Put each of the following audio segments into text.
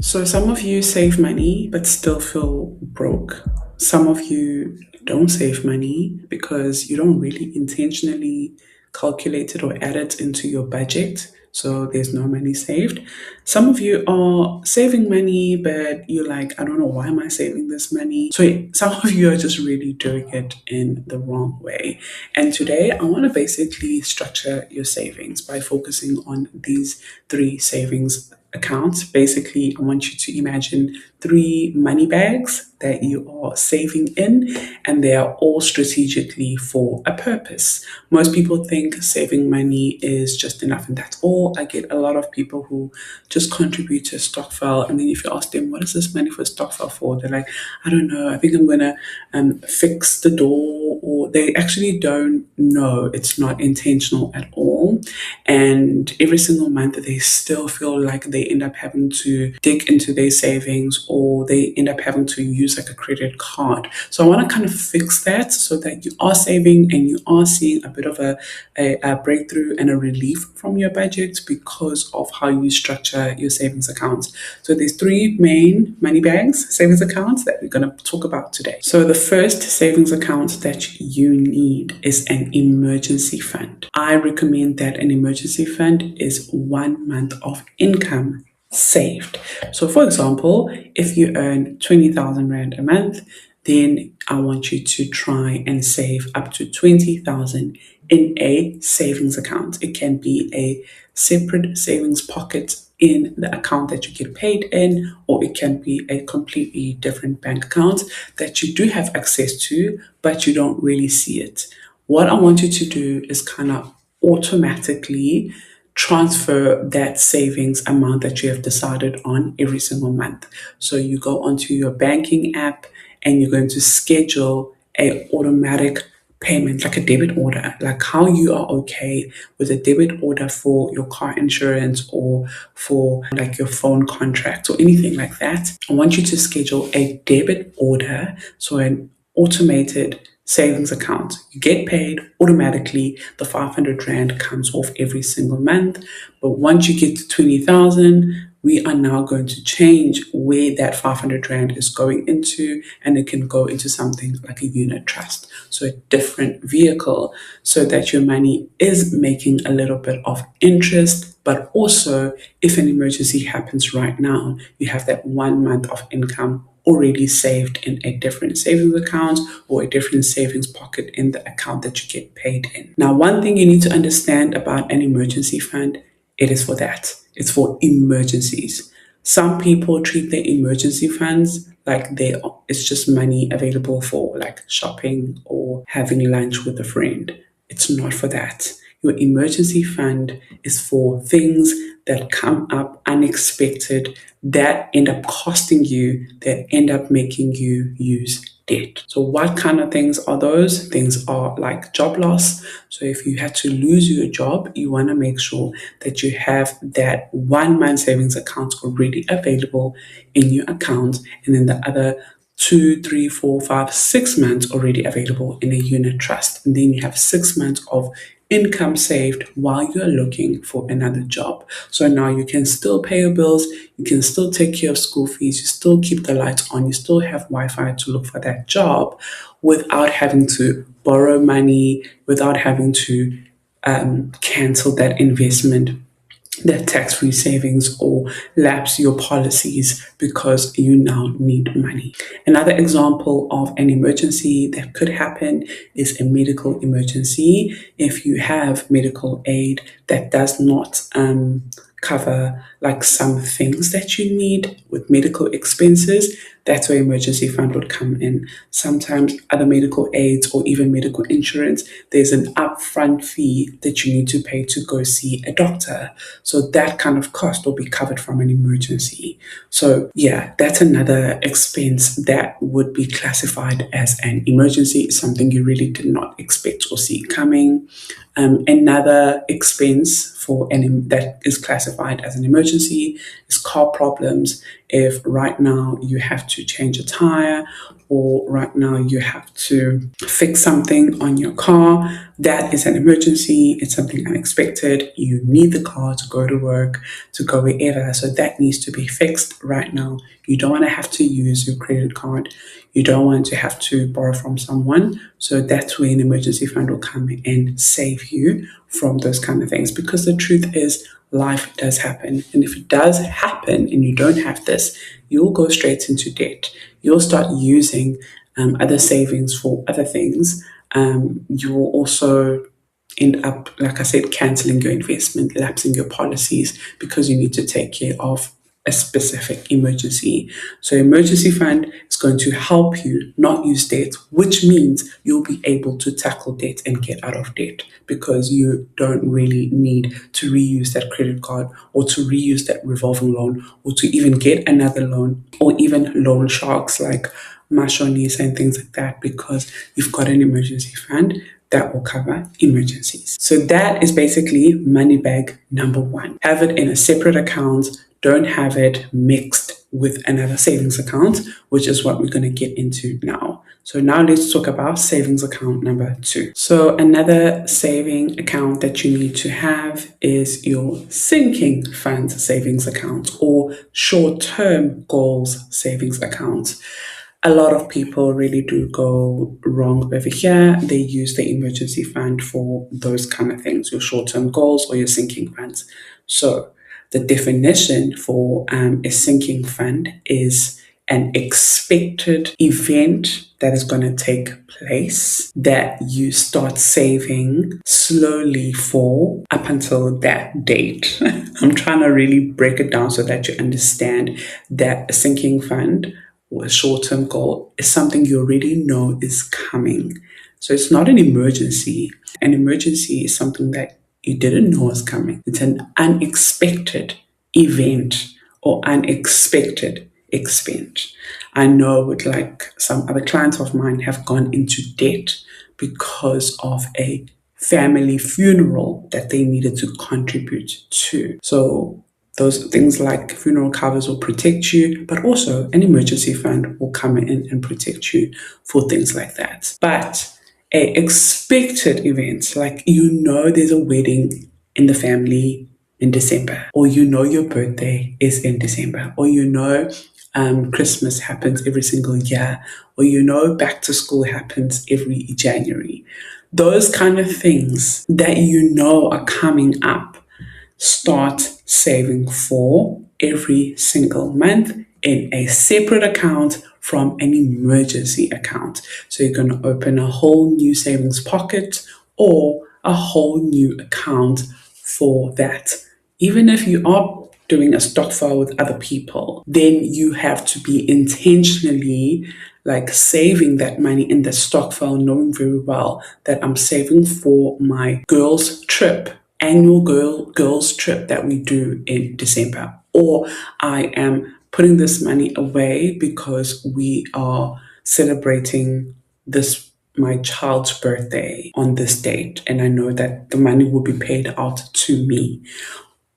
So some of you save money but still feel broke. Some of you don't save money because you don't really intentionally calculate it or add it into your budget. So there's no money saved. Some of you are saving money, but you're like, I don't know, why am I saving this money? So some of you are just really doing it in the wrong way. And today I want to basically structure your savings by focusing on these three savings accounts. Basically, I want you to imagine three money bags that you are saving in, and they are all strategically for a purpose. Most people think saving money is just enough and that's all. I get a lot of people who just contribute to a stokvel, and then if you ask them, what is this money for stokvel for? They're like, I don't know, I think I'm gonna fix the door, or they actually don't know. It's not intentional at all. And every single month they still feel like they end up having to dig into their savings, or they end up having to use like a credit card. So I want to kind of fix that so that you are saving and you are seeing a bit of a breakthrough and a relief from your budget because of how you structure your savings accounts. So there's three main money bags, savings accounts, that we're going to talk about today. So the first savings account that you need is an emergency fund. I recommend that an emergency fund is 1 month of income saved. So for example, if you earn 20,000 Rand a month, then I want you to try and save up to 20,000 in a savings account. It can be a separate savings pocket in the account that you get paid in, or it can be a completely different bank account that you do have access to, but you don't really see it. What I want you to do is kind of automatically transfer that savings amount that you have decided on every single month. So you go onto your banking app and you're going to schedule a automatic payment, like a debit order, like how you are okay with a debit order for your car insurance or for like your phone contract or anything like that. I want you to schedule a debit order, so an automated savings account. You get paid automatically. The 500 Rand comes off every single month. But once you get to 20,000, we are now going to change where that 500 Rand is going into, and it can go into something like a unit trust. So a different vehicle, so that your money is making a little bit of interest, but also if an emergency happens right now, you have that 1 month of income already saved in a different savings account or a different savings pocket in the account that you get paid in. Now, one thing you need to understand about an emergency fund, it is for that. It's for emergencies. Some people treat their emergency funds like it's just money available for like shopping or having lunch with a friend. It's not for that. Your emergency fund is for things that come up unexpected, that end up costing you, that end up making you use debt. So what kind of things are those? Things are like job loss. So if you had to lose your job, you want to make sure that you have that 1 month savings account already available in your account, and then the other 2, 3, 4, 5, 6 months already available in a unit trust. And then you have 6 months of income saved while you're looking for another job. So now you can still pay your bills, you can still take care of school fees, you still keep the lights on, you still have Wi-Fi to look for that job without having to borrow money, without having to cancel that investment, that tax-free savings, or lapse your policies because you now need money. Another example of an emergency that could happen is a medical emergency. If you have medical aid that does not cover like some things that you need with medical expenses, that's where emergency fund would come in. Sometimes other medical aids or even medical insurance, there's an upfront fee that you need to pay to go see a doctor. So that kind of cost will be covered from an emergency. So yeah, that's another expense that would be classified as an emergency, something you really did not expect or see coming. Another expense that is classified as an emergency is car problems. If right now you have to change a tire, or right now you have to fix something on your car. That is an emergency. It's something unexpected. You need the car to go to work, to go wherever. So that needs to be fixed right now. You don't want to have to use your credit card. You don't want to have to borrow from someone. So that's where an emergency fund will come and save you from those kind of things. Because the truth is, life does happen. And if it does happen and you don't have this, you'll go straight into debt. You'll start using other savings for other things. You will also end up, like I said, canceling your investment, lapsing your policies because you need to take care of a specific emergency. So emergency fund is going to help you not use debt, which means you'll be able to tackle debt and get out of debt because you don't really need to reuse that credit card or to reuse that revolving loan or to even get another loan or even loan sharks like Mashonisa and things like that because you've got an emergency fund that will cover emergencies. So that is basically money bag number one. Have it in a separate account. Don't have it mixed with another savings account, which is what we're going to get into now. So now let's talk about savings account number two. So another saving account that you need to have is your sinking fund savings account or short-term goals savings account. A lot of people really do go wrong over here. They use the emergency fund for those kind of things, your short-term goals or your sinking funds. So the definition for a sinking fund is an expected event that is going to take place that you start saving slowly for up until that date. I'm trying to really break it down so that you understand that a sinking fund or a short-term goal is something you already know is coming. So it's not an emergency. An emergency is something that you didn't know was coming. It's an unexpected event or unexpected expense. I know with like some other clients of mine have gone into debt because of a family funeral that they needed to contribute to. So those things like funeral covers will protect you, but also an emergency fund will come in and protect you for things like that. But a expected event, like there's a wedding in the family in December, or your birthday is in December, or Christmas happens every single year, or back to school happens every January. Those kind of things that are coming up, start saving for every single month in a separate account from an emergency account. So you're going to open a whole new savings pocket or a whole new account for that. Even if you are doing a stock file with other people, then you have to be intentionally like saving that money in the stock file, knowing very well that I'm saving for my girls' trip, annual girls' trip that we do in December. Or I am putting this money away because we are celebrating my child's birthday on this date, and I know that the money will be paid out to me.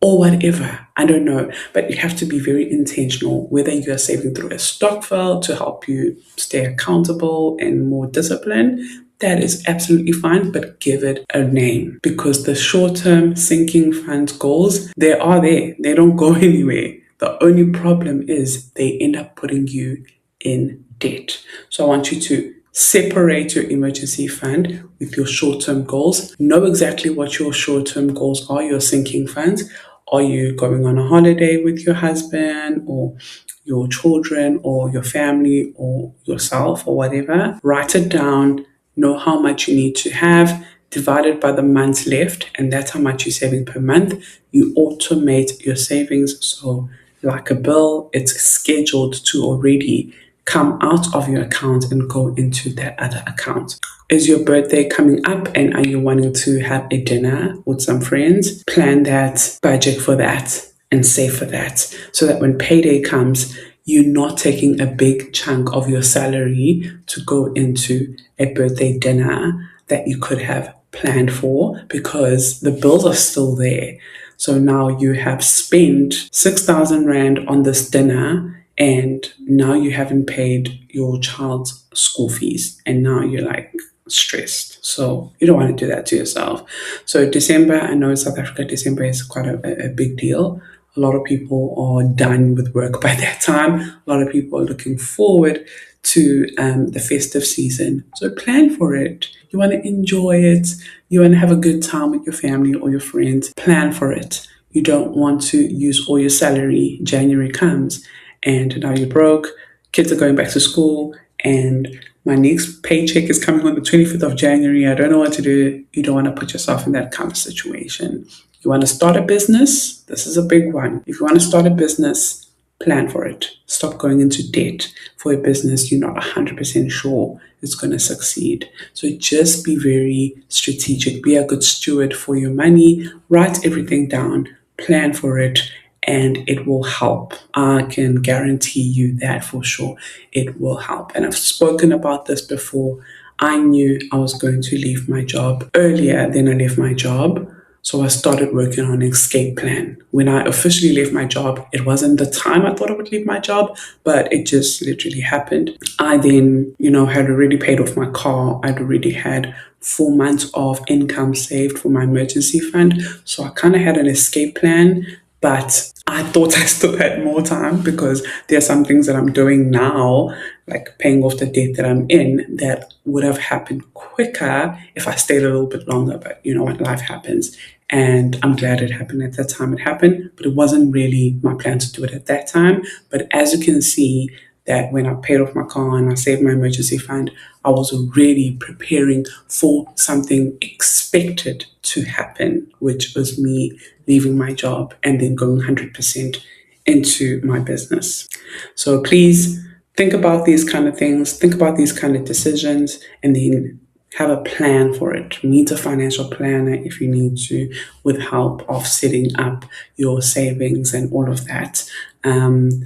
Or whatever, I don't know, but you have to be very intentional, whether you are saving through a stock file to help you stay accountable and more disciplined. That is absolutely fine, but give it a name, because the short-term sinking fund goals, they are there. They don't go anywhere. The only problem is they end up putting you in debt. So I want you to separate your emergency fund with your short-term goals. Know exactly what your short-term goals are, your sinking funds. Are you going on a holiday with your husband or your children or your family or yourself or whatever? Write it down. Know how much you need to have. Divide it by the months left, and that's how much you're saving per month. You automate your savings. So like a bill, it's scheduled to already come out of your account and go into that other account. Is your birthday coming up and are you wanting to have a dinner with some friends? Plan that, budget for that, and save for that, so that when payday comes, you're not taking a big chunk of your salary to go into a birthday dinner that you could have planned for, because the bills are still there. So now you have spent 6,000 Rand on this dinner and now you haven't paid your child's school fees, and now you're like stressed. So you don't want to do that to yourself. So December, I know in South Africa, December is quite a big deal. A lot of people are done with work by that time. A lot of people are looking forward to the festive season. So plan for it. You want to enjoy it. You want to have a good time with your family or your friends. Plan for it. You don't want to use all your salary. January comes and now you're broke. Kids are going back to school and my next paycheck is coming on the 25th of January. I don't know what to do. You don't want to put yourself in that kind of situation. You want to start a business? This is a big one. If you want to start a business, plan for it. Stop going into debt for a business you're not 100% sure it's going to succeed. So just be very strategic. Be a good steward for your money. Write everything down. Plan for it. And it will help. I can guarantee you that for sure. It will help. And I've spoken about this before. I knew I was going to leave my job earlier than I left my job. So I started working on an escape plan. When I officially left my job, it wasn't the time I thought I would leave my job, but it just literally happened. I then, had already paid off my car. I'd already had 4 months of income saved for my emergency fund. So I kind of had an escape plan, but I thought I still had more time because there are some things that I'm doing now, like paying off the debt that I'm in, that would have happened quicker if I stayed a little bit longer. But you know what, life happens. And I'm glad it happened at that time it happened, but it wasn't really my plan to do it at that time. But as you can see, that when I paid off my car and I saved my emergency fund, I was already preparing for something expected to happen, which was me leaving my job and then going 100% into my business. So please think about these kind of things, think about these kind of decisions, and then have a plan for it. Meet a financial planner if you need to, with help of setting up your savings and all of that.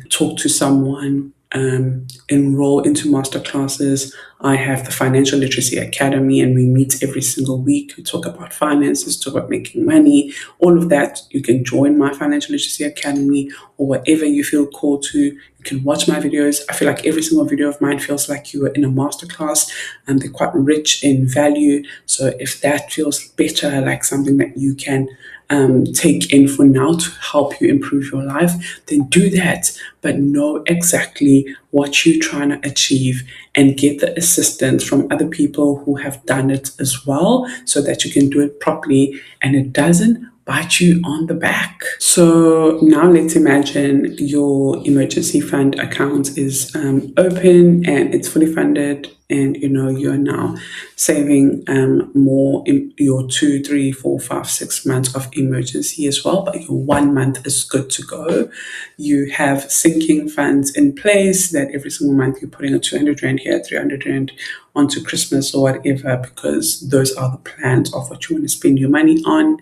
Talk to someone, enroll into masterclasses. I have the Financial Literacy Academy and we meet every single week. We talk about finances, talk about making money, all of that. You can join my Financial Literacy Academy or whatever you feel called to. You can watch my videos. I feel like every single video of mine feels like you were in a masterclass and they're quite rich in value. So if that feels better, like something that you can take in for now to help you improve your life, then do that. But know exactly what you're trying to achieve and get the assistance from other people who have done it as well so that you can do it properly and it doesn't bite you on the back. So now let's imagine your emergency fund account is open and it's fully funded, and you're now saving more in your 2, 3, 4, 5, 6 months of emergency as well, but your 1 month is good to go. You have sinking funds in place that every single month you're putting a 200 Rand here, 300 Rand onto Christmas or whatever, because those are the plans of what you want to spend your money on.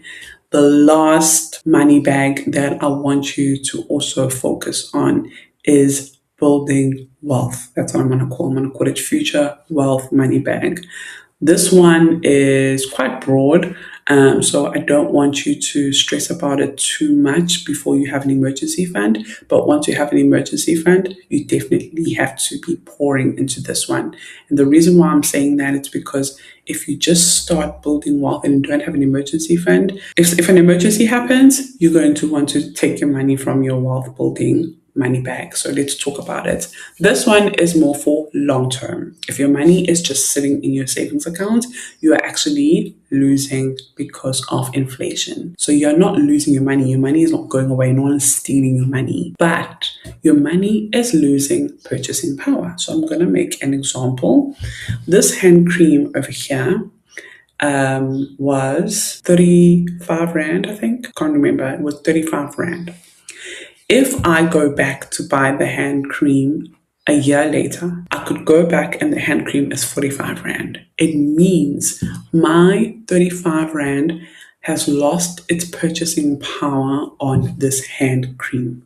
The last money bag that I want you to also focus on is building wealth. That's what I'm going to call. I'm going to call it Future Wealth Money Bag. This one is quite broad, so I don't want you to stress about it too much before you have an emergency fund. But once you have an emergency fund, you definitely have to be pouring into this one. And the reason why I'm saying that is because if you just start building wealth and you don't have an emergency fund, if an emergency happens, you're going to want to take your money from your wealth building money bag. So let's talk about it. This one is more for long term. If your money is just sitting in your savings account, you are actually losing because of inflation. So you're not losing your money. Your money is not going away. No one's stealing your money, but your money is losing purchasing power. So I'm going to make an example. This hand cream over here was 35 Rand, I think. Can't remember. It was 35 Rand. If I go back to buy the hand cream a year later, I could go back and the hand cream is 45 Rand. It means my 35 Rand has lost its purchasing power on this hand cream.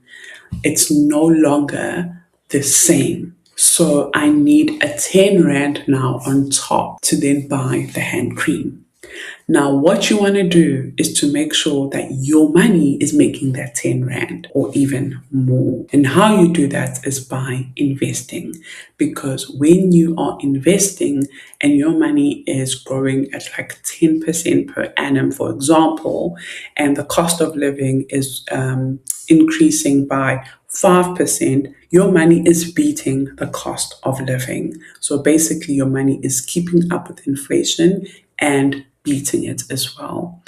It's no longer the same. So I need a 10 Rand now on top to then buy the hand cream. Now, what you want to do is to make sure that your money is making that 10 Rand or even more. And how you do that is by investing. Because when you are investing and your money is growing at like 10% per annum, for example, and the cost of living is increasing by 5%, your money is beating the cost of living. So basically, your money is keeping up with inflation and beating it as well.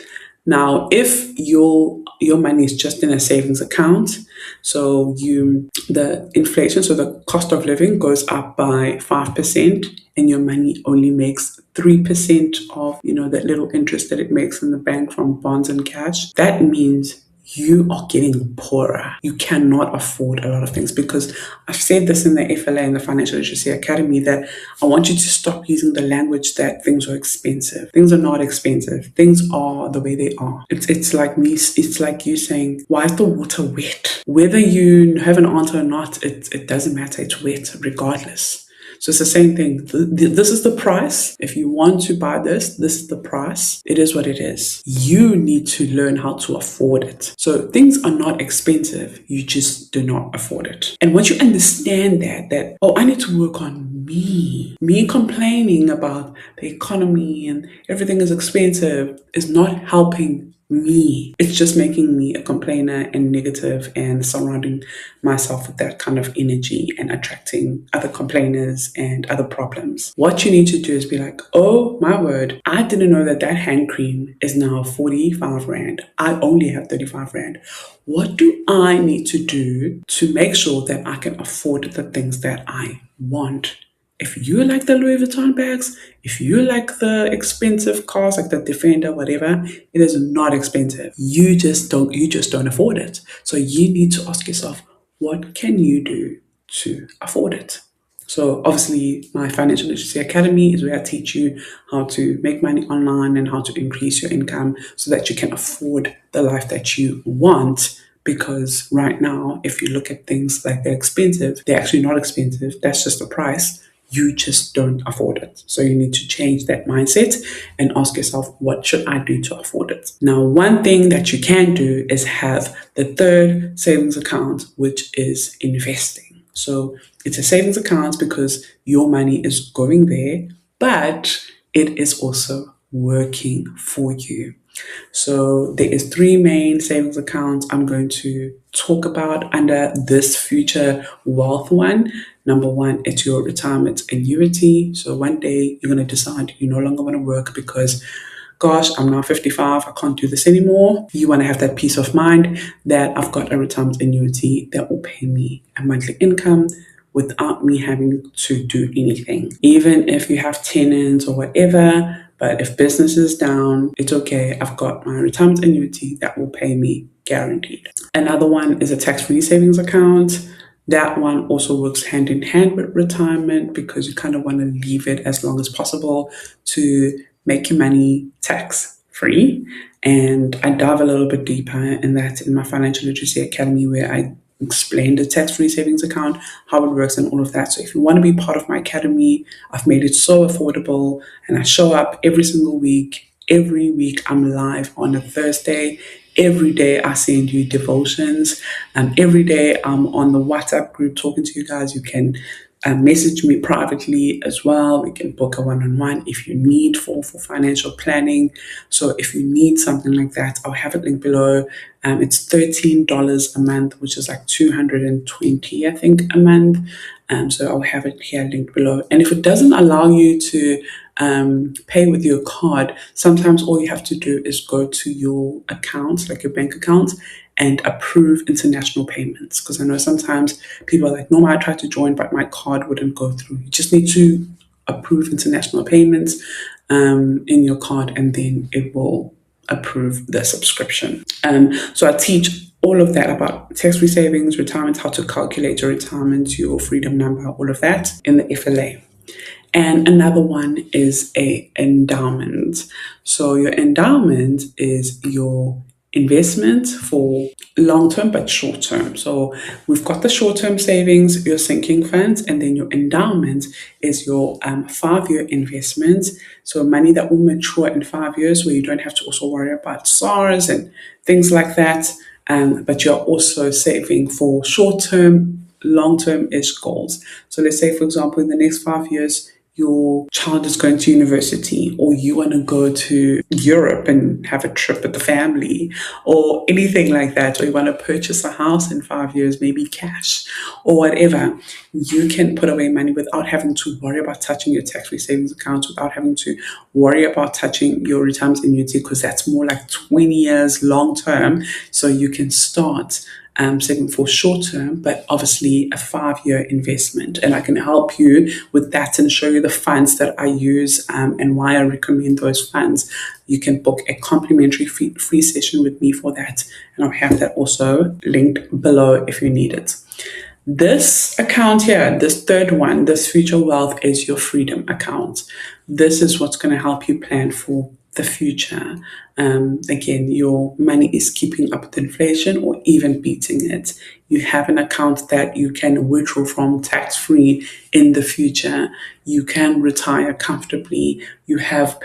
Now, if your money is just in a savings account, so the inflation, so the cost of living goes up by 5%, and your money only makes 3% of that little interest that it makes in the bank from bonds and cash, that means you are getting poorer. You cannot afford a lot of things, because I've said this in the FLA, in the Financial Literacy Academy, that I want you to stop using the language that things are expensive. Things are not expensive. Things are the way they are. It's like me. It's like you saying, why is the water wet? Whether you have an answer or not, it doesn't matter. It's wet regardless. So it's the same thing. This is the price. If you want to buy this is the price. It is what it is. You need to learn how to afford it. So things are not expensive. You just do not afford it. And once you understand that, oh, I need to work on me. Me complaining about the economy and everything is expensive is not helping me. It's just making me a complainer and negative, and surrounding myself with that kind of energy and attracting other complainers and other problems. What you need to do is be like, oh my word, I didn't know that hand cream is now 45 Rand. I only have 35 Rand. What do I need to do to make sure that I can afford the things that I want? If you like the Louis Vuitton bags, if you like the expensive cars like the Defender, whatever, it is not expensive. You just don't afford it. So you need to ask yourself, what can you do to afford it? So obviously my Financial Literacy Academy is where I teach you how to make money online and how to increase your income so that you can afford the life that you want. Because right now, if you look at things like they're expensive, they're actually not expensive. That's just the price. You just don't afford it. So you need to change that mindset and ask yourself, what should I do to afford it? Now, one thing that you can do is have the third savings account, which is investing. So it's a savings account because your money is going there, but it is also working for you. So there is 3 main savings accounts I'm going to talk about under this future wealth one. Number 1, it's your retirement annuity. So one day you're going to decide you no longer want to work because, gosh, I'm now 55, I can't do this anymore. You want to have that peace of mind that I've got a retirement annuity that will pay me a monthly income without me having to do anything. Even if you have tenants or whatever, but if business is down, it's okay. I've got my retirement annuity that will pay me guaranteed. Another one is a tax-free savings account. That one also works hand in hand with retirement because you kind of want to leave it as long as possible to make your money tax-free. And I dive a little bit deeper in that in my Financial Literacy Academy, where I explain the tax-free savings account, how it works and all of that. So if you want to be part of my academy, I've made it so affordable and I show up every single week. Every week I'm live on a Thursday. Every day I send you devotions. Every day I'm on the WhatsApp group talking to you guys. You can message me privately as well. We can book a one-on-one if you need for financial planning. So if you need something like that, I'll have it linked below. It's $13 a month, which is like 220, I think, a month. So I'll have it here linked below. And if it doesn't allow you to pay with your card, sometimes all you have to do is go to your accounts, like your bank accounts, and approve international payments. Because I know sometimes people are like, Noma, I tried to join, but my card wouldn't go through. You just need to approve international payments in your card, and then it will approve the subscription. So I teach all of that about tax-free savings, retirement, how to calculate your retirement, your freedom number, all of that in the FLA. And another one is a endowment. So your endowment is your investment for long term but short term. So we've got the short term savings, your sinking funds, and then your endowment is your 5 year investment. So money that will mature in 5 years, where you don't have to also worry about SARS and things like that. But you're also saving for short term, long term ish goals. So let's say, for example, in the next 5 years, your child is going to university, or you want to go to Europe and have a trip with the family, or anything like that, or you want to purchase a house in 5 years, maybe cash or whatever, you can put away money without having to worry about touching your tax-free savings account, without having to worry about touching your retirement annuity, because that's more like 20 years long term. So you can start saving for short term, but obviously a 5 year investment. And I can help you with that and show you the funds that I use and why I recommend those funds. You can book a complimentary free session with me for that. And I'll have that also linked below if you need it. This account here, this third one, this future wealth, is your freedom account. This is what's going to help you plan for the future. Again, your money is keeping up with inflation or even beating it. You have an account that you can withdraw from tax-free in the future. You can retire comfortably. You have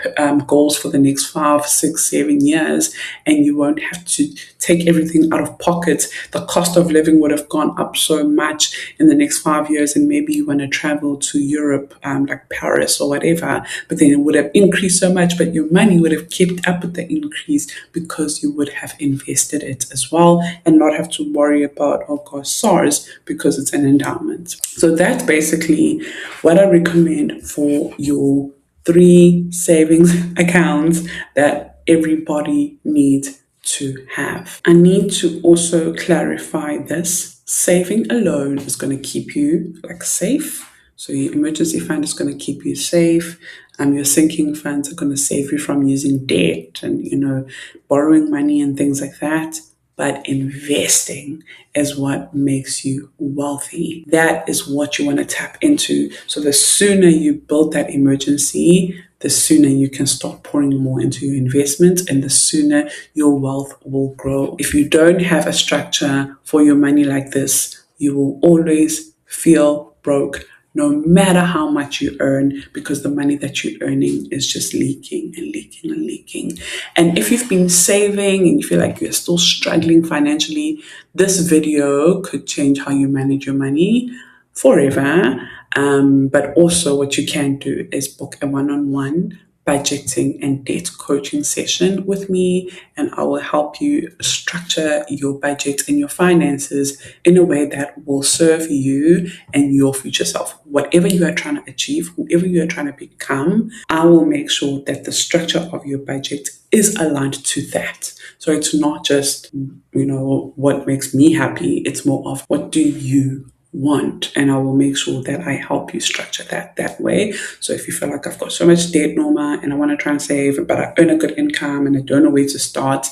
goals for the next 5, 6, 7 years, and you won't have to take everything out of pocket. The cost of living would have gone up so much in the next 5 years, and maybe you want to travel to Europe, like Paris or whatever, but then it would have increased so much, but your money would have kept up with the increase because you would have invested it as well and not have to worry about, oh gosh, SARS, because it's an endowment. So that's basically what I recommend for your 3 savings accounts that everybody needs to have. I need to also clarify this. Saving alone is going to keep you safe. So your emergency fund is going to keep you safe. Your sinking funds are going to save you from using debt and borrowing money and things like that. But investing is what makes you wealthy. That is what you want to tap into. So the sooner you build that emergency, the sooner you can start pouring more into your investments, and the sooner your wealth will grow. If you don't have a structure for your money like this, you will always feel broke, no matter how much you earn, because the money that you're earning is just leaking and leaking and leaking. And if you've been saving and you feel like you're still struggling financially, this video could change how you manage your money forever. But also what you can do is book a one-on-one budgeting and debt coaching session with me, and I will help you structure your budget and your finances in a way that will serve you and your future self. Whatever you are trying to achieve, whoever you are trying to become, I will make sure that the structure of your budget is aligned to that. So it's not just, what makes me happy, it's more of what do you want, and I will make sure that I help you structure that way. So if you feel like I've got so much debt, Noma, and I want to try and save, but I earn a good income and I don't know where to start,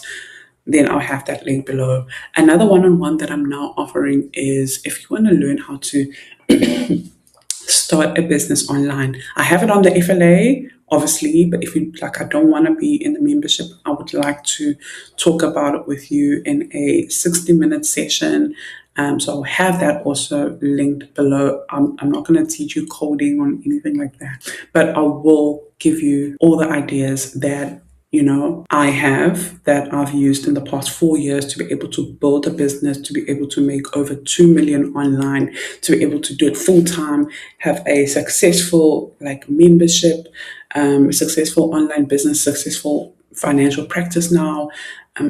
then I'll have that link below. Another one-on-one that I'm now offering is if you want to learn how to start a business online. I have it on the FLA, obviously, but if you I don't want to be in the membership, I would like to talk about it with you in a 60-minute session. So I'll have that also linked below. I'm not going to teach you coding or anything like that, but I will give you all the ideas that I have, that I've used in the past 4 years to be able to build a business, to be able to make over 2 million online, to be able to do it full time, have a successful membership, successful online business, successful financial practice now.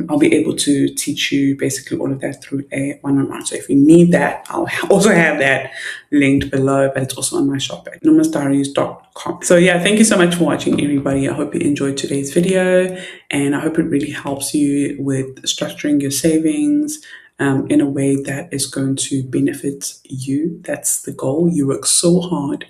I'll be able to teach you basically all of that through a one-on-one. So if you need that, I'll also have that linked below, but it's also on my shop at nomazdiaries.com. So yeah, thank you so much for watching, everybody. I hope you enjoyed today's video, and I hope it really helps you with structuring your savings in a way that is going to benefit you. That's the goal. You work so hard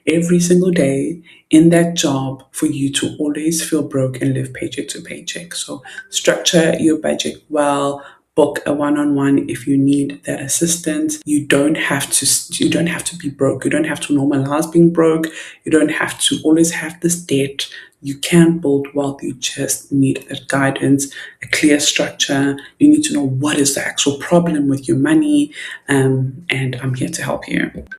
every single day in that job for you to always feel broke and live paycheck to paycheck. So structure your budget well, book a one-on-one if you need that assistance. You don't have to be broke. You don't have to normalize being broke. You don't have to always have this debt. You can build wealth. You just need that guidance, a clear structure. You need to know what is the actual problem with your money. And I'm here to help you.